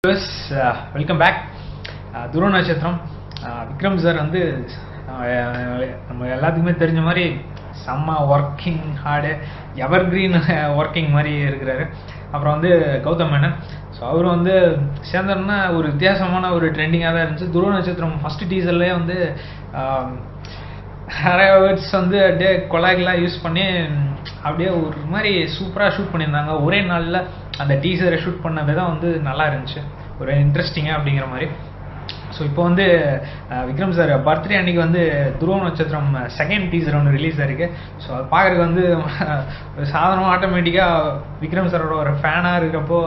Welcome back. துருவ நட்சத்திரம். Vikram sir வந்து நம்ம எல்லாத்துக்குமே தெரிஞ்ச மாதிரி செம்ம ஒர்க்கிங் ஹார்டு எவர் கிரீன் ஒர்க்கிங் மாதிரி இருக்கிறாரு. அப்புறம் வந்து கௌதம் மேனன். ஸோ அவர் வந்து சேர்ந்தாருன்னா ஒரு வித்தியாசமான ஒரு ட்ரெண்டிங்காக தான் இருந்துச்சு. துருவ நட்சத்திரம் ஃபஸ்ட்டு டீசர்லேயே வந்து நிறைய வேர்ட்ஸ் வந்து அப்படியே கொலாய்களாக யூஸ் பண்ணி அப்படியே ஒரு மாதிரி சூப்பராக ஷூட் பண்ணியிருந்தாங்க. ஒரே நாளில் அந்த டீசரை ஷூட் பண்ண விதம் வந்து நல்லா இருந்துச்சு, ஒரு இன்ட்ரெஸ்டிங்காக அப்படிங்கிற மாதிரி. ஸோ இப்போ வந்து விக்ரம் சார் பர்த்டே அன்னைக்கு வந்து துருவ நட்சத்திரம் செகண்ட் டீசர் ஒன்று ரிலீஸ் ஆயிருக்கு. ஸோ அது பார்க்குறதுக்கு வந்து ஒரு சாதாரணமாக ஆட்டோமேட்டிக்காக விக்ரம் சாரோட ஒரு ஃபேனாக இருக்கிறப்போ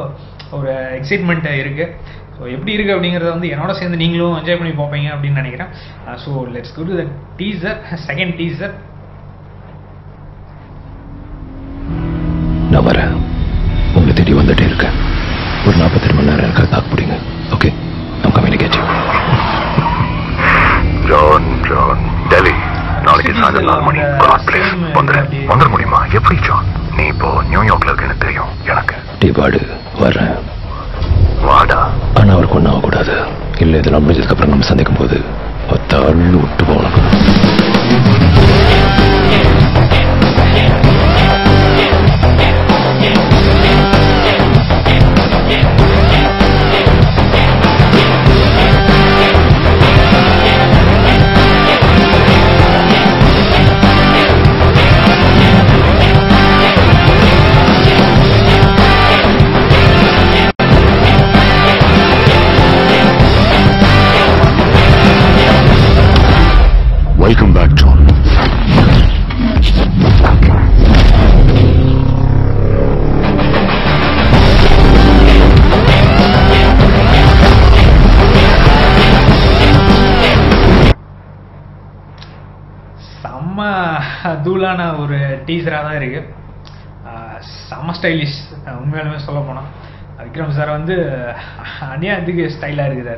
ஒரு எக்ஸைட்மெண்ட் இருக்குது. ஸோ எப்படி இருக்குது அப்படிங்கிறத வந்து என்னோட சேர்ந்து நீங்களும் என்ஜாய் பண்ணி பார்ப்பீங்க அப்படின்னு நினைக்கிறேன். So let's go to the teaser, second teaser. நான் வரேன், உங்களை தேடி வந்துட்டே இருக்கேன். ஒரு 48 மணி நேரம் எனக்கு தாக்கு பிடிங்க. Okay, I'm communicating. John Delhi நாளைக்கு சாயந்தரம் 4 மணி காட் பிளேஸ் வந்துட முடியுமா? எப்படி ஜான்? நீ இப்போ நியூயார்க்ல இருக்குன்னு தெரியும் எனக்கு. டிபாடு வர்றேன், வாடா. ஆனா அவருக்கு ஒன்றும் ஆகக்கூடாது. இல்லை, இதெல்லாம் முடிஞ்சதுக்கு அப்புறம் நம்ம சந்திக்கும் போது தள்ளு விட்டு போகணும். Welcome back, John. செம்ம தூளான ஒரு டீசராக தான் இருக்கு. செம்ம ஸ்டைலிஷ். உண்மையாலுமே சொல்ல போனால் விக்ரம் சார் வந்து அநியாயத்துக்கு ஸ்டைலாக இருக்கிறாரு.